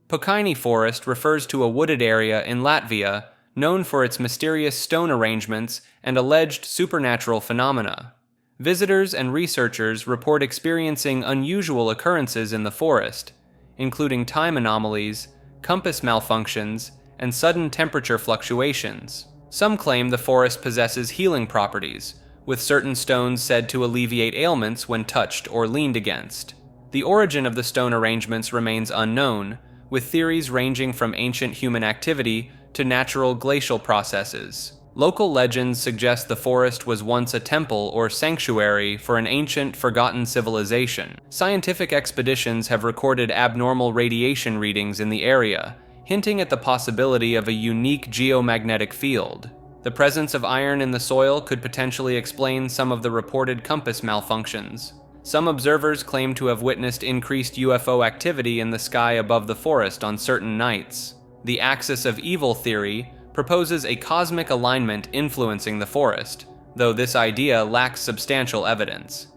Pokaini Forest refers to a wooded area in Latvia known for its mysterious stone arrangements and alleged supernatural phenomena. Visitors and researchers report experiencing unusual occurrences in the forest, including time anomalies, compass malfunctions, and sudden temperature fluctuations. Some claim the forest possesses healing properties, with certain stones said to alleviate ailments when touched or leaned against. The origin of the stone arrangements remains unknown, with theories ranging from ancient human activity to natural glacial processes. Local legends suggest the forest was once a temple or sanctuary for an ancient, forgotten civilization. Scientific expeditions have recorded abnormal radiation readings in the area, hinting at the possibility of a unique geomagnetic field. The presence of iron in the soil could potentially explain some of the reported compass malfunctions. Some observers claim to have witnessed increased UFO activity in the sky above the forest on certain nights. The axis of evil theory proposes a cosmic alignment influencing the forest, though this idea lacks substantial evidence.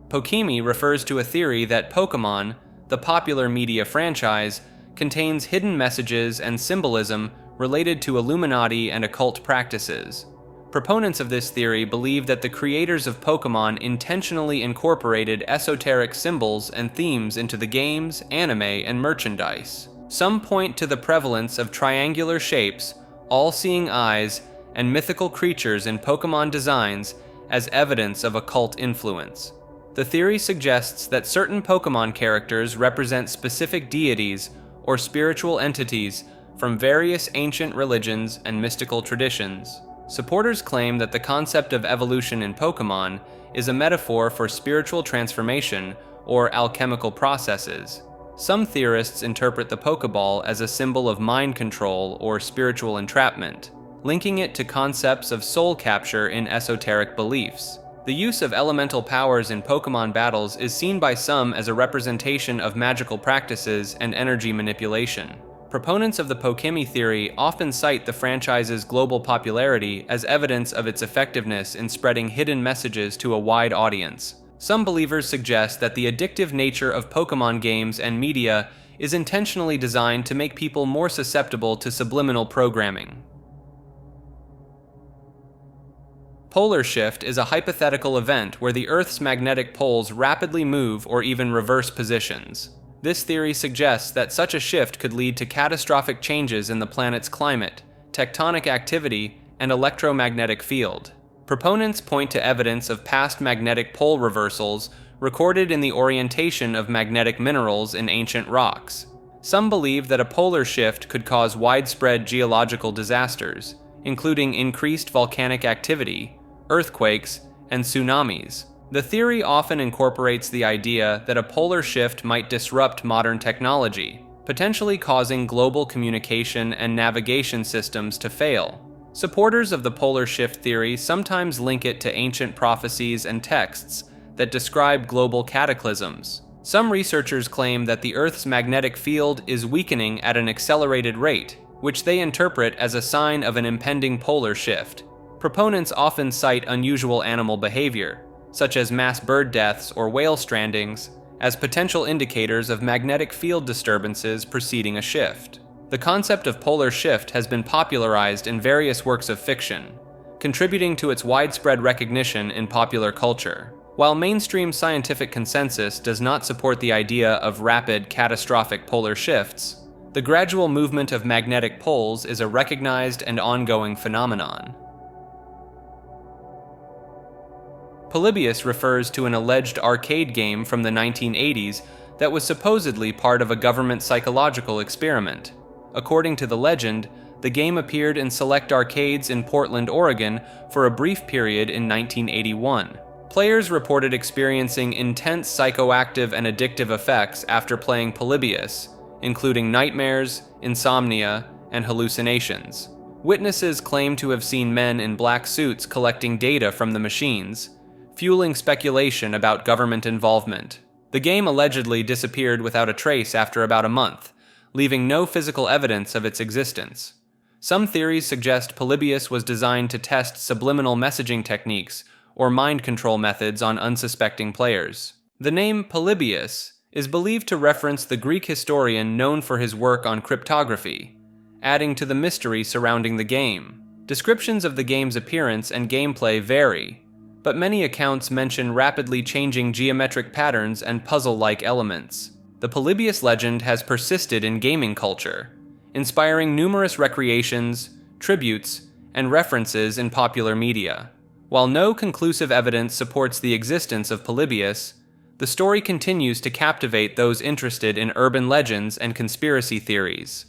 Pokémi refers to a theory that Pokémon, the popular media franchise, contains hidden messages and symbolism related to Illuminati and occult practices. Proponents of this theory believe that the creators of Pokémon intentionally incorporated esoteric symbols and themes into the games, anime, and merchandise. Some point to the prevalence of triangular shapes, all-seeing eyes, and mythical creatures in Pokémon designs as evidence of occult influence. The theory suggests that certain Pokémon characters represent specific deities or spiritual entities from various ancient religions and mystical traditions. Supporters claim that the concept of evolution in Pokémon is a metaphor for spiritual transformation or alchemical processes. Some theorists interpret the Pokéball as a symbol of mind control or spiritual entrapment, linking it to concepts of soul capture in esoteric beliefs. The use of elemental powers in Pokémon battles is seen by some as a representation of magical practices and energy manipulation. Proponents of the Pokémi theory often cite the franchise's global popularity as evidence of its effectiveness in spreading hidden messages to a wide audience. Some believers suggest that the addictive nature of Pokémon games and media is intentionally designed to make people more susceptible to subliminal programming. Polar shift is a hypothetical event where the Earth's magnetic poles rapidly move or even reverse positions. This theory suggests that such a shift could lead to catastrophic changes in the planet's climate, tectonic activity, and electromagnetic field. Proponents point to evidence of past magnetic pole reversals recorded in the orientation of magnetic minerals in ancient rocks. Some believe that a polar shift could cause widespread geological disasters, including increased volcanic activity, earthquakes, and tsunamis. The theory often incorporates the idea that a polar shift might disrupt modern technology, potentially causing global communication and navigation systems to fail. Supporters of the polar shift theory sometimes link it to ancient prophecies and texts that describe global cataclysms. Some researchers claim that the Earth's magnetic field is weakening at an accelerated rate, which they interpret as a sign of an impending polar shift. Proponents often cite unusual animal behavior, such as mass bird deaths or whale strandings, as potential indicators of magnetic field disturbances preceding a shift. The concept of polar shift has been popularized in various works of fiction, contributing to its widespread recognition in popular culture. While mainstream scientific consensus does not support the idea of rapid, catastrophic polar shifts, the gradual movement of magnetic poles is a recognized and ongoing phenomenon. Polybius refers to an alleged arcade game from the 1980s that was supposedly part of a government psychological experiment. According to the legend, the game appeared in select arcades in Portland, Oregon for a brief period in 1981. Players reported experiencing intense psychoactive and addictive effects after playing Polybius, including nightmares, insomnia, and hallucinations. Witnesses claim to have seen men in black suits collecting data from the machines, fueling speculation about government involvement. The game allegedly disappeared without a trace after about a month, leaving no physical evidence of its existence. Some theories suggest Polybius was designed to test subliminal messaging techniques or mind control methods on unsuspecting players. The name Polybius is believed to reference the Greek historian known for his work on cryptography, adding to the mystery surrounding the game. Descriptions of the game's appearance and gameplay vary, but many accounts mention rapidly changing geometric patterns and puzzle-like elements. The Polybius legend has persisted in gaming culture, inspiring numerous recreations, tributes, and references in popular media. While no conclusive evidence supports the existence of Polybius, the story continues to captivate those interested in urban legends and conspiracy theories.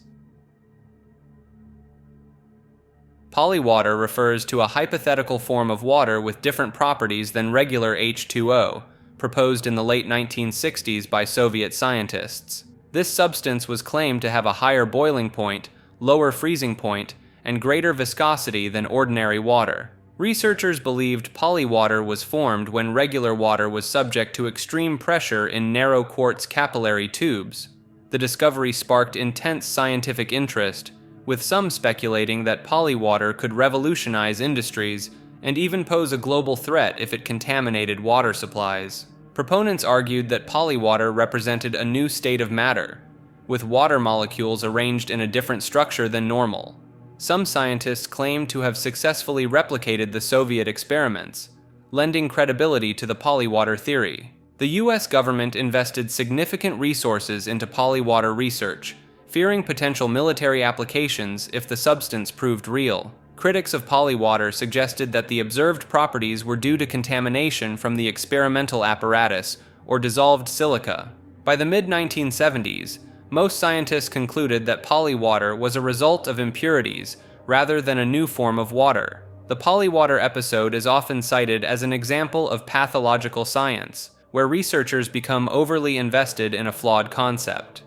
Polywater refers to a hypothetical form of water with different properties than regular H2O, proposed in the late 1960s by Soviet scientists. This substance was claimed to have a higher boiling point, lower freezing point, and greater viscosity than ordinary water. Researchers believed polywater was formed when regular water was subject to extreme pressure in narrow quartz capillary tubes. The discovery sparked intense scientific interest, with some speculating that polywater could revolutionize industries and even pose a global threat if it contaminated water supplies. Proponents argued that polywater represented a new state of matter, with water molecules arranged in a different structure than normal. Some scientists claim to have successfully replicated the Soviet experiments, lending credibility to the polywater theory. The US government invested significant resources into polywater research, fearing potential military applications if the substance proved real. Critics of polywater suggested that the observed properties were due to contamination from the experimental apparatus or dissolved silica. By the mid-1970s, most scientists concluded that polywater was a result of impurities rather than a new form of water. The polywater episode is often cited as an example of pathological science, where researchers become overly invested in a flawed concept.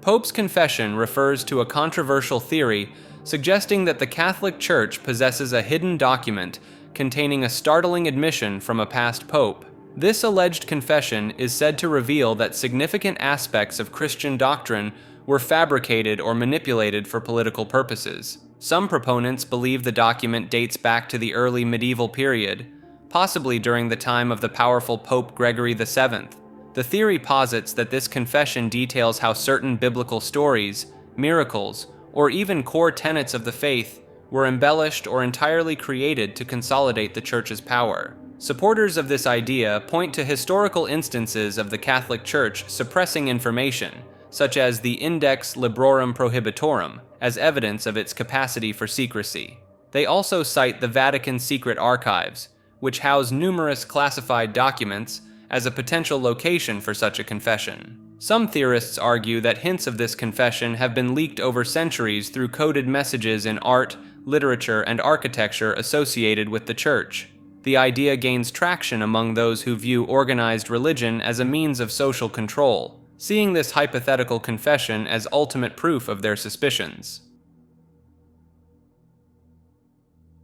Pope's confession refers to a controversial theory suggesting that the Catholic Church possesses a hidden document containing a startling admission from a past pope. This alleged confession is said to reveal that significant aspects of Christian doctrine were fabricated or manipulated for political purposes. Some proponents believe the document dates back to the early medieval period, possibly during the time of the powerful Pope Gregory VII. The theory posits that this confession details how certain biblical stories, miracles, or even core tenets of the faith were embellished or entirely created to consolidate the Church's power. Supporters of this idea point to historical instances of the Catholic Church suppressing information, such as the Index Librorum Prohibitorum, as evidence of its capacity for secrecy. They also cite the Vatican secret archives, which house numerous classified documents, as a potential location for such a confession. Some theorists argue that hints of this confession have been leaked over centuries through coded messages in art, literature, and architecture associated with the Church. The idea gains traction among those who view organized religion as a means of social control, seeing this hypothetical confession as ultimate proof of their suspicions.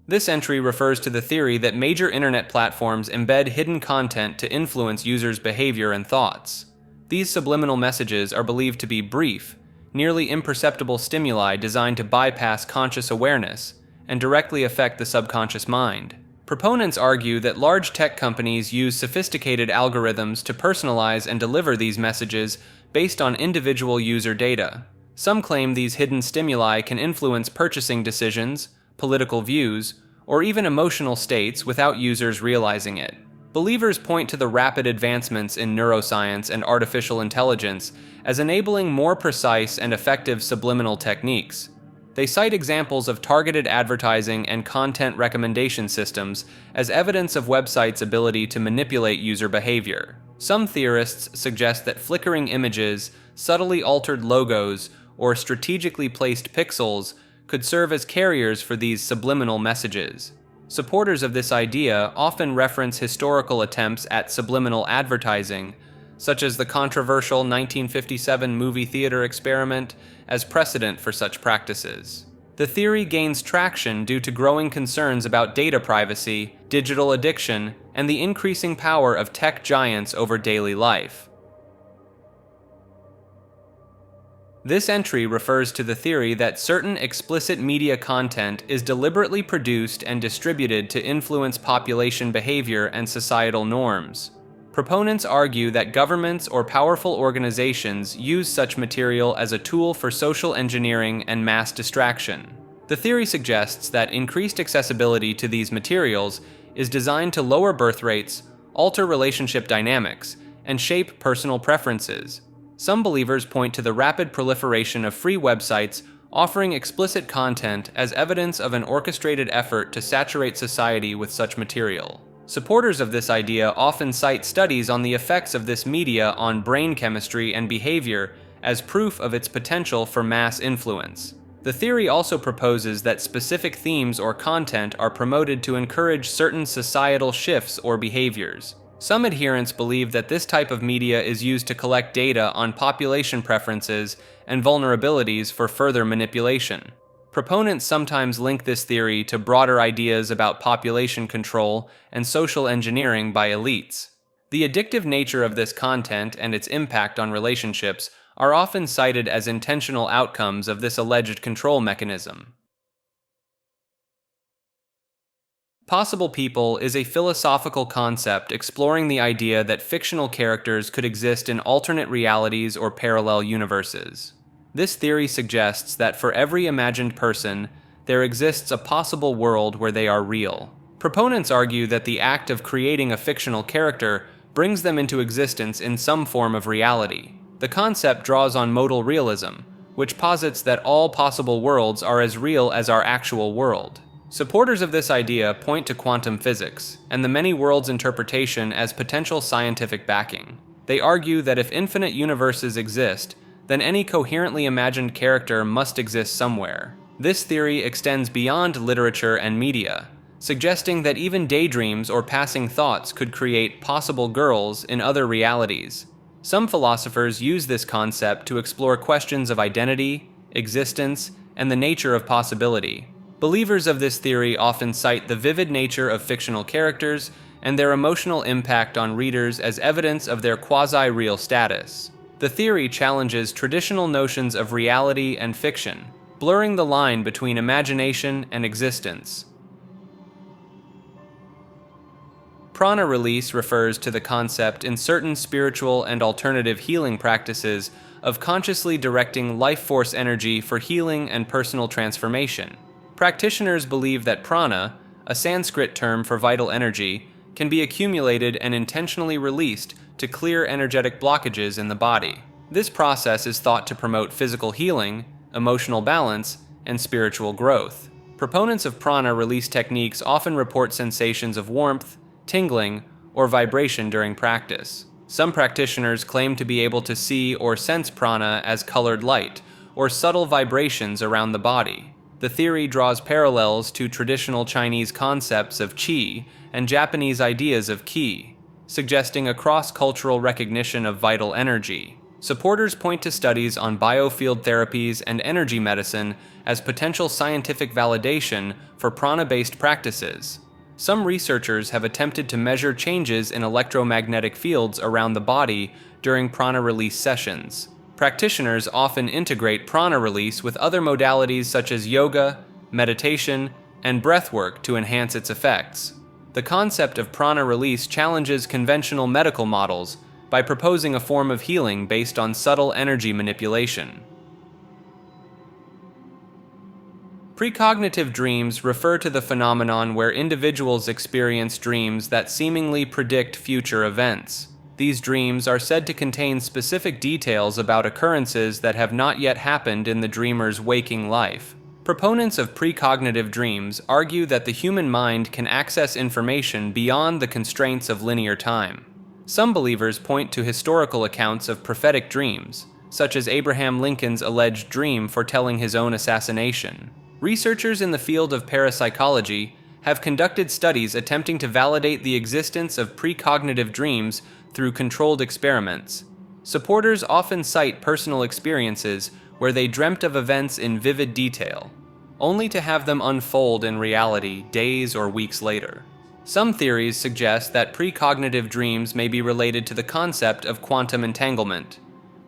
This entry refers to the theory that major internet platforms embed hidden content to influence users' behavior and thoughts. These subliminal messages are believed to be brief, nearly imperceptible stimuli designed to bypass conscious awareness and directly affect the subconscious mind. Proponents argue that large tech companies use sophisticated algorithms to personalize and deliver these messages based on individual user data. Some claim these hidden stimuli can influence purchasing decisions, political views, or even emotional states without users realizing it. Believers point to the rapid advancements in neuroscience and artificial intelligence as enabling more precise and effective subliminal techniques. They cite examples of targeted advertising and content recommendation systems as evidence of websites' ability to manipulate user behavior. Some theorists suggest that flickering images, subtly altered logos, or strategically placed pixels could serve as carriers for these subliminal messages. Supporters of this idea often reference historical attempts at subliminal advertising, such as the controversial 1957 movie theater experiment, as precedent for such practices. The theory gains traction due to growing concerns about data privacy, digital addiction, and the increasing power of tech giants over daily life. This entry refers to the theory that certain explicit media content is deliberately produced and distributed to influence population behavior and societal norms. Proponents argue that governments or powerful organizations use such material as a tool for social engineering and mass distraction. The theory suggests that increased accessibility to these materials is designed to lower birth rates, alter relationship dynamics, and shape personal preferences. Some believers point to the rapid proliferation of free websites offering explicit content as evidence of an orchestrated effort to saturate society with such material. Supporters of this idea often cite studies on the effects of this media on brain chemistry and behavior as proof of its potential for mass influence. The theory also proposes that specific themes or content are promoted to encourage certain societal shifts or behaviors. Some adherents believe that this type of media is used to collect data on population preferences and vulnerabilities for further manipulation. Proponents sometimes link this theory to broader ideas about population control and social engineering by elites. The addictive nature of this content and its impact on relationships are often cited as intentional outcomes of this alleged control mechanism. Possible people is a philosophical concept exploring the idea that fictional characters could exist in alternate realities or parallel universes. This theory suggests that for every imagined person, there exists a possible world where they are real. Proponents argue that the act of creating a fictional character brings them into existence in some form of reality. The concept draws on modal realism, which posits that all possible worlds are as real as our actual world. Supporters of this idea point to quantum physics and the many worlds interpretation as potential scientific backing. They argue that if infinite universes exist, then any coherently imagined character must exist somewhere. This theory extends beyond literature and media, suggesting that even daydreams or passing thoughts could create possible girls in other realities. Some philosophers use this concept to explore questions of identity, existence, and the nature of possibility. Believers of this theory often cite the vivid nature of fictional characters and their emotional impact on readers as evidence of their quasi-real status. The theory challenges traditional notions of reality and fiction, blurring the line between imagination and existence. Prana Release refers to the concept in certain spiritual and alternative healing practices of consciously directing life force energy for healing and personal transformation. Practitioners believe that prana, a Sanskrit term for vital energy, can be accumulated and intentionally released to clear energetic blockages in the body. This process is thought to promote physical healing, emotional balance, and spiritual growth. Proponents of prana release techniques often report sensations of warmth, tingling, or vibration during practice. Some practitioners claim to be able to see or sense prana as colored light, or subtle vibrations around the body. The theory draws parallels to traditional Chinese concepts of qi and Japanese ideas of ki, suggesting a cross-cultural recognition of vital energy. Supporters point to studies on biofield therapies and energy medicine as potential scientific validation for prana-based practices. Some researchers have attempted to measure changes in electromagnetic fields around the body during prana release sessions. Practitioners often integrate prana release with other modalities such as yoga, meditation, and breathwork to enhance its effects. The concept of prana release challenges conventional medical models by proposing a form of healing based on subtle energy manipulation. Precognitive dreams refer to the phenomenon where individuals experience dreams that seemingly predict future events. These dreams are said to contain specific details about occurrences that have not yet happened in the dreamer's waking life. Proponents of precognitive dreams argue that the human mind can access information beyond the constraints of linear time. Some believers point to historical accounts of prophetic dreams, such as Abraham Lincoln's alleged dream foretelling his own assassination. Researchers in the field of parapsychology have conducted studies attempting to validate the existence of precognitive dreams through controlled experiments. Supporters often cite personal experiences where they dreamt of events in vivid detail, only to have them unfold in reality days or weeks later. Some theories suggest that precognitive dreams may be related to the concept of quantum entanglement,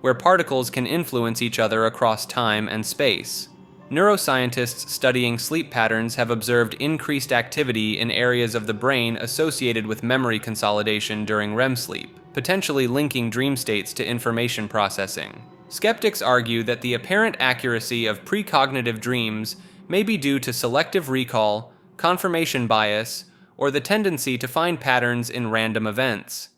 where particles can influence each other across time and space. Neuroscientists studying sleep patterns have observed increased activity in areas of the brain associated with memory consolidation during REM sleep. potentially linking dream states to information processing. Skeptics argue that the apparent accuracy of precognitive dreams may be due to selective recall, confirmation bias, or the tendency to find patterns in random events.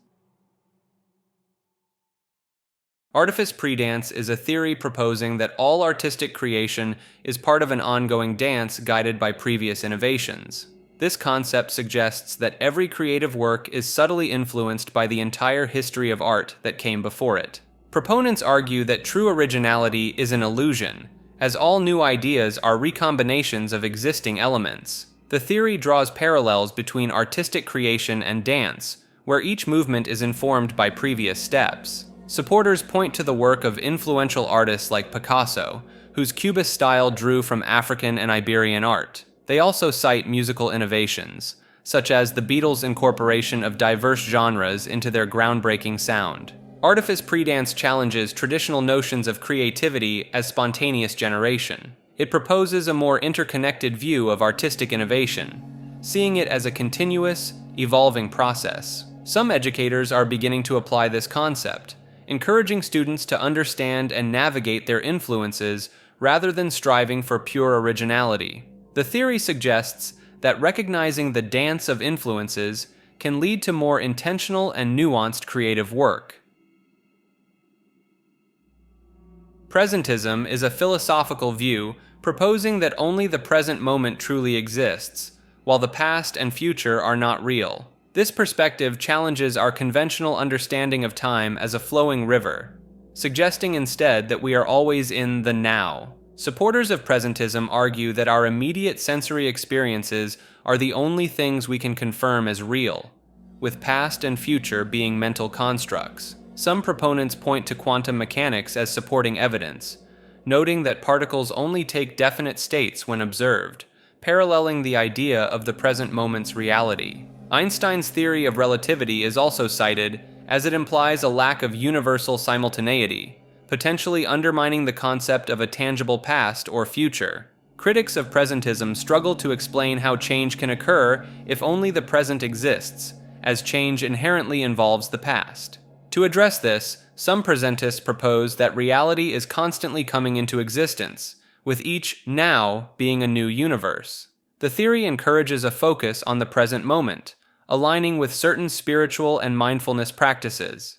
Artifice Predance is a theory proposing that all artistic creation is part of an ongoing dance guided by previous innovations. This concept suggests that every creative work is subtly influenced by the entire history of art that came before it. Proponents argue that true originality is an illusion, as all new ideas are recombinations of existing elements. The theory draws parallels between artistic creation and dance, where each movement is informed by previous steps. Supporters point to the work of influential artists like Picasso, whose Cubist style drew from African and Iberian art. They also cite musical innovations, such as the Beatles' incorporation of diverse genres into their groundbreaking sound. Artifice Predance challenges traditional notions of creativity as spontaneous generation. It proposes a more interconnected view of artistic innovation, seeing it as a continuous, evolving process. Some educators are beginning to apply this concept, encouraging students to understand and navigate their influences rather than striving for pure originality. The theory suggests that recognizing the dance of influences can lead to more intentional and nuanced creative work. Presentism is a philosophical view proposing that only the present moment truly exists, while the past and future are not real. This perspective challenges our conventional understanding of time as a flowing river, suggesting instead that we are always in the now. Supporters of presentism argue that our immediate sensory experiences are the only things we can confirm as real, with past and future being mental constructs. Some proponents point to quantum mechanics as supporting evidence, noting that particles only take definite states when observed, paralleling the idea of the present moment's reality. Einstein's theory of relativity is also cited, as it implies a lack of universal simultaneity, potentially undermining the concept of a tangible past or future. Critics of presentism struggle to explain how change can occur if only the present exists, as change inherently involves the past. To address this, some presentists propose that reality is constantly coming into existence, with each now being a new universe. The theory encourages a focus on the present moment, aligning with certain spiritual and mindfulness practices.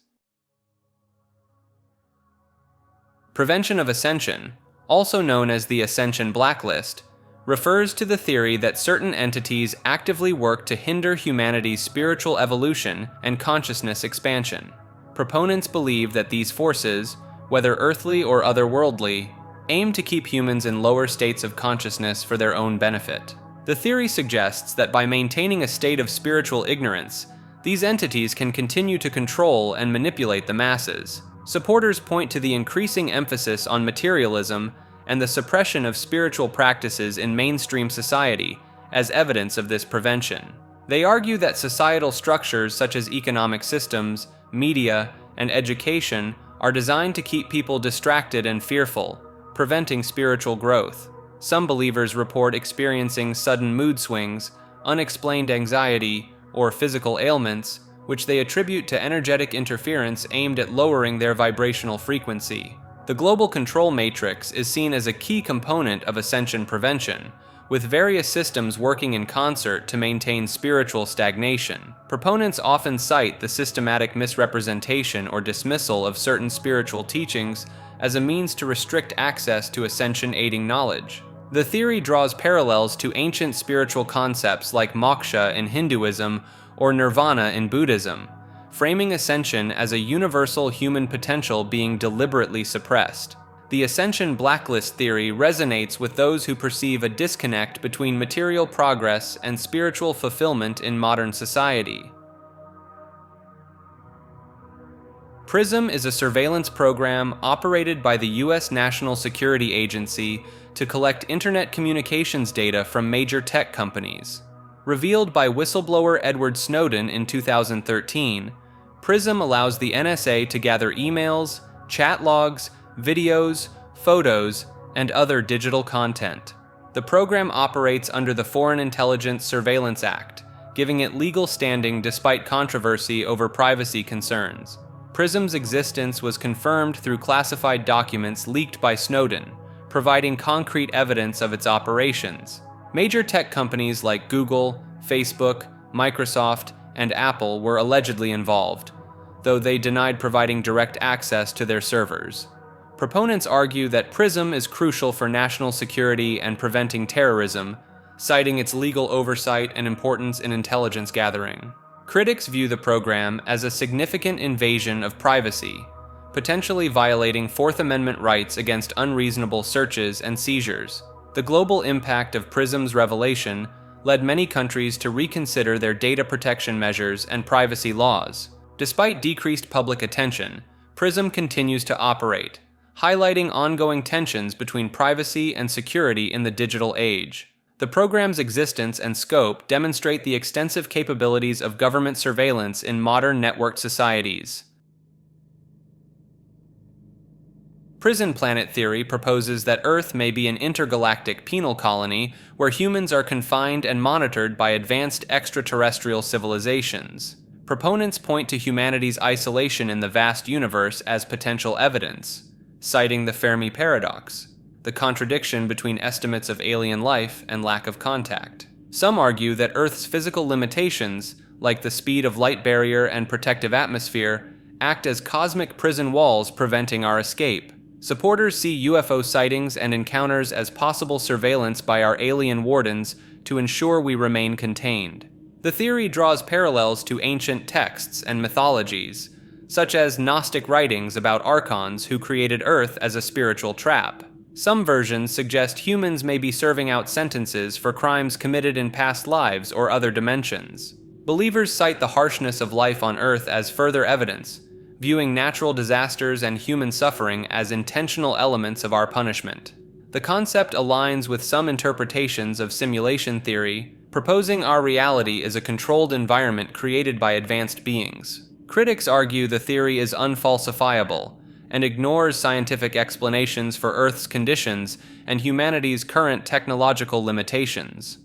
Prevention of Ascension, also known as the Ascension Blacklist, refers to the theory that certain entities actively work to hinder humanity's spiritual evolution and consciousness expansion. Proponents believe that these forces, whether earthly or otherworldly, aim to keep humans in lower states of consciousness for their own benefit. The theory suggests that by maintaining a state of spiritual ignorance, these entities can continue to control and manipulate the masses. Supporters point to the increasing emphasis on materialism and the suppression of spiritual practices in mainstream society as evidence of this prevention. They argue that societal structures such as economic systems, media, and education are designed to keep people distracted and fearful, preventing spiritual growth. Some believers report experiencing sudden mood swings, unexplained anxiety, or physical ailments, which they attribute to energetic interference aimed at lowering their vibrational frequency. The global control matrix is seen as a key component of ascension prevention, with various systems working in concert to maintain spiritual stagnation. Proponents often cite the systematic misrepresentation or dismissal of certain spiritual teachings as a means to restrict access to ascension-aiding knowledge. The theory draws parallels to ancient spiritual concepts like moksha in Hinduism or nirvana in Buddhism, framing ascension as a universal human potential being deliberately suppressed. The Ascension Blacklist theory resonates with those who perceive a disconnect between material progress and spiritual fulfillment in modern society. PRISM is a surveillance program operated by the U.S. National Security Agency to collect internet communications data from major tech companies. Revealed by whistleblower Edward Snowden in 2013, PRISM allows the NSA to gather emails, chat logs, videos, photos, and other digital content. The program operates under the Foreign Intelligence Surveillance Act, giving it legal standing despite controversy over privacy concerns. PRISM's existence was confirmed through classified documents leaked by Snowden, providing concrete evidence of its operations. Major tech companies like Google, Facebook, Microsoft, and Apple were allegedly involved, though they denied providing direct access to their servers. Proponents argue that PRISM is crucial for national security and preventing terrorism, citing its legal oversight and importance in intelligence gathering. Critics view the program as a significant invasion of privacy, potentially violating Fourth Amendment rights against unreasonable searches and seizures. The global impact of PRISM's revelation led many countries to reconsider their data protection measures and privacy laws. Despite decreased public attention, PRISM continues to operate, highlighting ongoing tensions between privacy and security in the digital age. The program's existence and scope demonstrate the extensive capabilities of government surveillance in modern networked societies. Prison planet theory proposes that Earth may be an intergalactic penal colony where humans are confined and monitored by advanced extraterrestrial civilizations. Proponents point to humanity's isolation in the vast universe as potential evidence, citing the Fermi paradox, the contradiction between estimates of alien life and lack of contact. Some argue that Earth's physical limitations, like the speed of light barrier and protective atmosphere, act as cosmic prison walls preventing our escape. Supporters see UFO sightings and encounters as possible surveillance by our alien wardens to ensure we remain contained. The theory draws parallels to ancient texts and mythologies, such as Gnostic writings about archons who created Earth as a spiritual trap. Some versions suggest humans may be serving out sentences for crimes committed in past lives or other dimensions. Believers cite the harshness of life on Earth as further evidence, viewing natural disasters and human suffering as intentional elements of our punishment. The concept aligns with some interpretations of simulation theory, proposing our reality is a controlled environment created by advanced beings. Critics argue the theory is unfalsifiable and ignores scientific explanations for Earth's conditions and humanity's current technological limitations.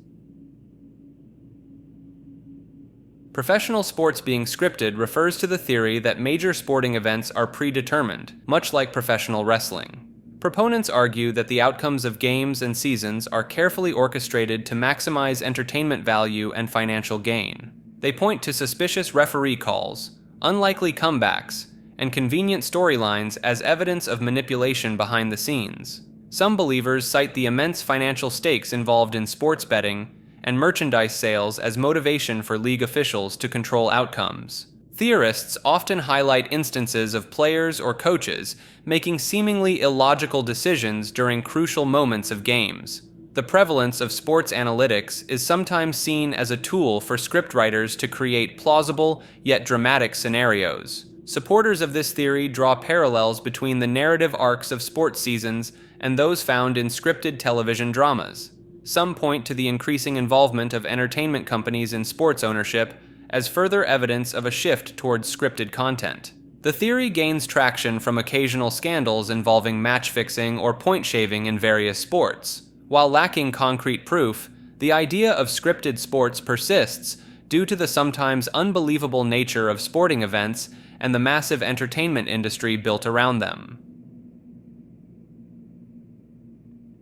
Professional sports being scripted refers to the theory that major sporting events are predetermined, much like professional wrestling. Proponents argue that the outcomes of games and seasons are carefully orchestrated to maximize entertainment value and financial gain. They point to suspicious referee calls, unlikely comebacks, and convenient storylines as evidence of manipulation behind the scenes. Some believers cite the immense financial stakes involved in sports betting and merchandise sales as motivation for league officials to control outcomes. Theorists often highlight instances of players or coaches making seemingly illogical decisions during crucial moments of games. The prevalence of sports analytics is sometimes seen as a tool for scriptwriters to create plausible yet dramatic scenarios. Supporters of this theory draw parallels between the narrative arcs of sports seasons and those found in scripted television dramas. Some point to the increasing involvement of entertainment companies in sports ownership as further evidence of a shift towards scripted content. The theory gains traction from occasional scandals involving match fixing or point shaving in various sports. While lacking concrete proof, the idea of scripted sports persists due to the sometimes unbelievable nature of sporting events and the massive entertainment industry built around them.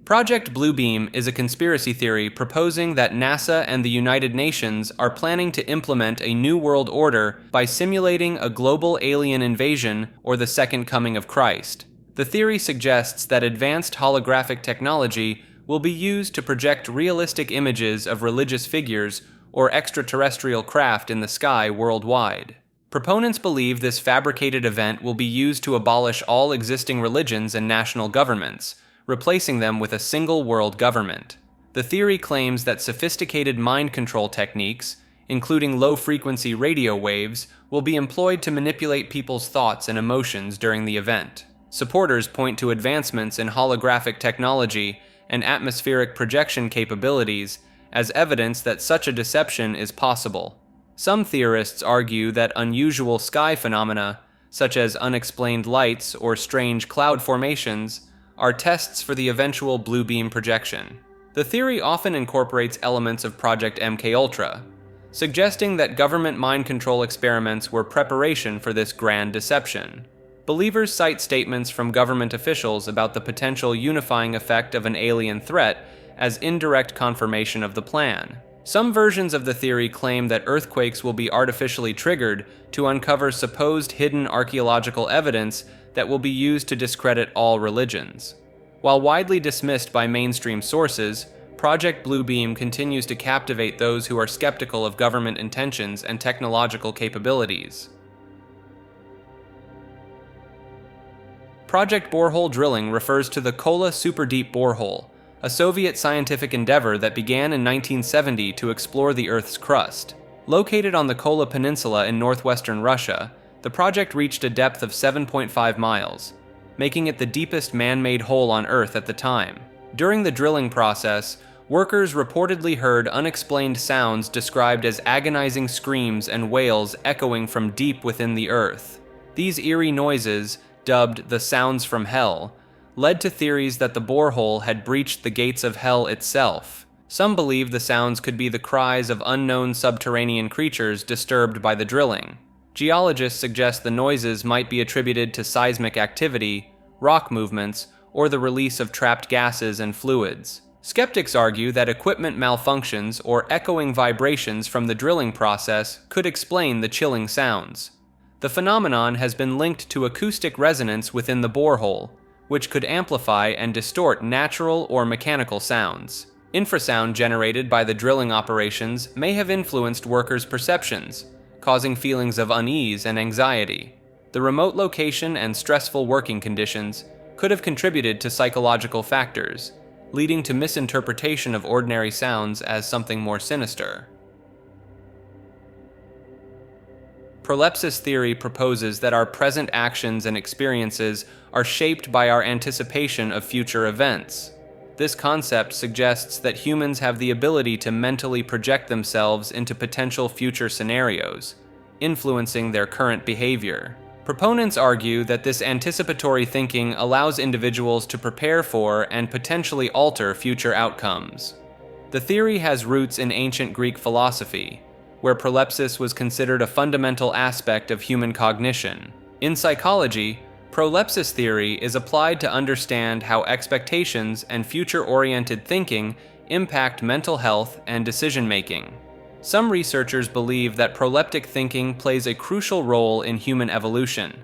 Project Bluebeam is a conspiracy theory proposing that NASA and the United Nations are planning to implement a new world order by simulating a global alien invasion or the second coming of Christ. The theory suggests that advanced holographic technology will be used to project realistic images of religious figures or extraterrestrial craft in the sky worldwide. Proponents believe this fabricated event will be used to abolish all existing religions and national governments, replacing them with a single world government. The theory claims that sophisticated mind control techniques, including low-frequency radio waves, will be employed to manipulate people's thoughts and emotions during the event. Supporters point to advancements in holographic technology and atmospheric projection capabilities as evidence that such a deception is possible. Some theorists argue that unusual sky phenomena, such as unexplained lights or strange cloud formations, are tests for the eventual blue beam projection. The theory often incorporates elements of Project MKUltra, suggesting that government mind control experiments were preparation for this grand deception. Believers cite statements from government officials about the potential unifying effect of an alien threat as indirect confirmation of the plan. Some versions of the theory claim that earthquakes will be artificially triggered to uncover supposed hidden archaeological evidence that will be used to discredit all religions. While widely dismissed by mainstream sources, Project Bluebeam continues to captivate those who are skeptical of government intentions and technological capabilities. Project Borehole drilling refers to the Kola Superdeep Borehole, a Soviet scientific endeavor that began in 1970 to explore the Earth's crust. Located on the Kola Peninsula in northwestern Russia, the project reached a depth of 7.5 miles, making it the deepest man-made hole on Earth at the time. During the drilling process, workers reportedly heard unexplained sounds described as agonizing screams and wails echoing from deep within the Earth. These eerie noises, dubbed the sounds from hell, led to theories that the borehole had breached the gates of hell itself. Some believe the sounds could be the cries of unknown subterranean creatures disturbed by the drilling. Geologists suggest the noises might be attributed to seismic activity, rock movements, or the release of trapped gases and fluids. Skeptics argue that equipment malfunctions or echoing vibrations from the drilling process could explain the chilling sounds. The phenomenon has been linked to acoustic resonance within the borehole, which could amplify and distort natural or mechanical sounds. Infrasound generated by the drilling operations may have influenced workers' perceptions, causing feelings of unease and anxiety. The remote location and stressful working conditions could have contributed to psychological factors, leading to misinterpretation of ordinary sounds as something more sinister. Prolepsis theory proposes that our present actions and experiences are shaped by our anticipation of future events. This concept suggests that humans have the ability to mentally project themselves into potential future scenarios, influencing their current behavior. Proponents argue that this anticipatory thinking allows individuals to prepare for and potentially alter future outcomes. The theory has roots in ancient Greek philosophy, where prolepsis was considered a fundamental aspect of human cognition. In psychology, prolepsis theory is applied to understand how expectations and future-oriented thinking impact mental health and decision-making. Some researchers believe that proleptic thinking plays a crucial role in human evolution,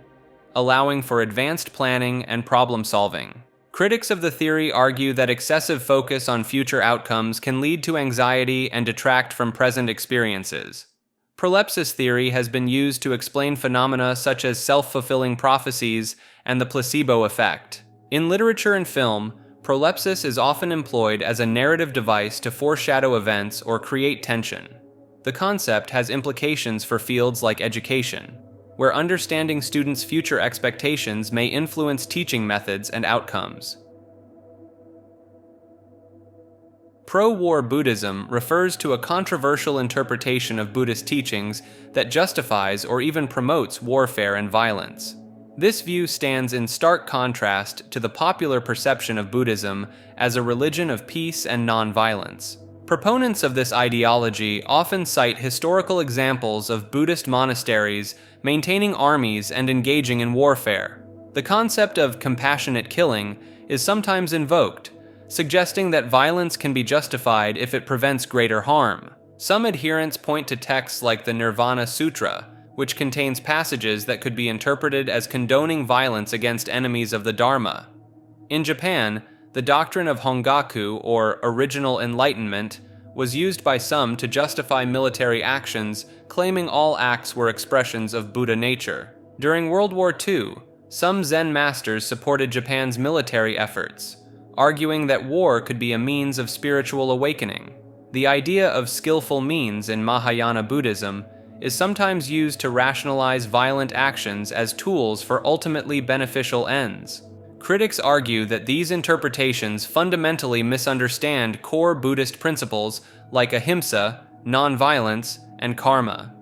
allowing for advanced planning and problem-solving. Critics of the theory argue that excessive focus on future outcomes can lead to anxiety and detract from present experiences. Prolepsis theory has been used to explain phenomena such as self-fulfilling prophecies and the placebo effect. In literature and film, prolepsis is often employed as a narrative device to foreshadow events or create tension. The concept has implications for fields like education, where understanding students' future expectations may influence teaching methods and outcomes. Pro-war Buddhism refers to a controversial interpretation of Buddhist teachings that justifies or even promotes warfare and violence. This view stands in stark contrast to the popular perception of Buddhism as a religion of peace and non-violence. Proponents of this ideology often cite historical examples of Buddhist monasteries maintaining armies and engaging in warfare. The concept of compassionate killing is sometimes invoked, suggesting that violence can be justified if it prevents greater harm. Some adherents point to texts like the Nirvana Sutra, which contains passages that could be interpreted as condoning violence against enemies of the Dharma. In Japan, the doctrine of Hongaku, or original enlightenment, was used by some to justify military actions, claiming all acts were expressions of Buddha nature. During World War II, some Zen masters supported Japan's military efforts, arguing that war could be a means of spiritual awakening. The idea of skillful means in Mahayana Buddhism is sometimes used to rationalize violent actions as tools for ultimately beneficial ends. Critics argue that these interpretations fundamentally misunderstand core Buddhist principles like ahimsa, nonviolence, and karma.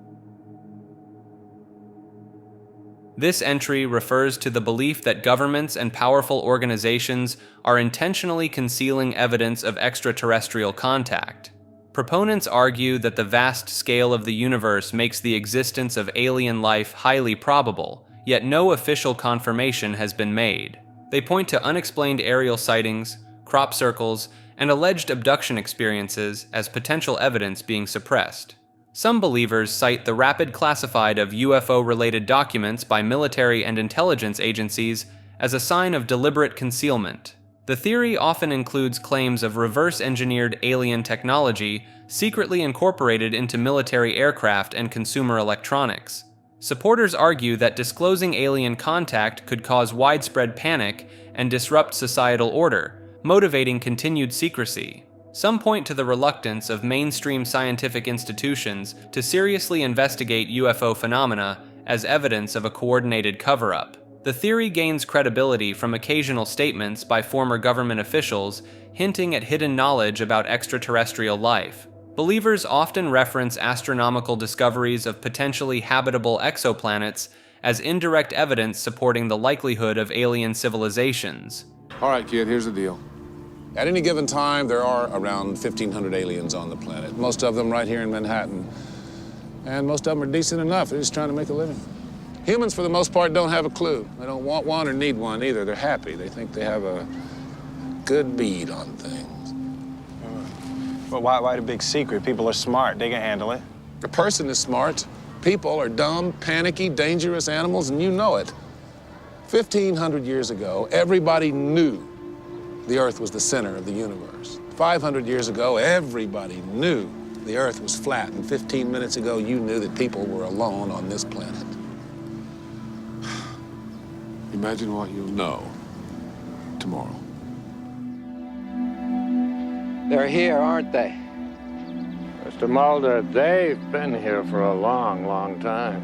This entry refers to the belief that governments and powerful organizations are intentionally concealing evidence of extraterrestrial contact. Proponents argue that the vast scale of the universe makes the existence of alien life highly probable, yet no official confirmation has been made. They point to unexplained aerial sightings, crop circles, and alleged abduction experiences as potential evidence being suppressed. Some believers cite the rapid classified of UFO-related documents by military and intelligence agencies as a sign of deliberate concealment. The theory often includes claims of reverse-engineered alien technology secretly incorporated into military aircraft and consumer electronics. Supporters argue that disclosing alien contact could cause widespread panic and disrupt societal order, motivating continued secrecy. Some point to the reluctance of mainstream scientific institutions to seriously investigate UFO phenomena as evidence of a coordinated cover-up. The theory gains credibility from occasional statements by former government officials hinting at hidden knowledge about extraterrestrial life. Believers often reference astronomical discoveries of potentially habitable exoplanets as indirect evidence supporting the likelihood of alien civilizations. All right, kid, here's the deal. At any given time, there are around 1,500 aliens on the planet, most of them right here in Manhattan. And most of them are decent enough. They're just trying to make a living. Humans, for the most part, don't have a clue. They don't want one or need one either. They're happy. They think they have a good bead on things. Well, why the big secret? People are smart. They can handle it. A person is smart. People are dumb, panicky, dangerous animals, and you know it. 1,500 years ago, everybody knew the Earth was the center of the universe. 500 years ago, everybody knew the Earth was flat. And 15 minutes ago, you knew that people were alone on this planet. Imagine what you'll know tomorrow. They're here, aren't they? Mr. Mulder, they've been here for a long, long time.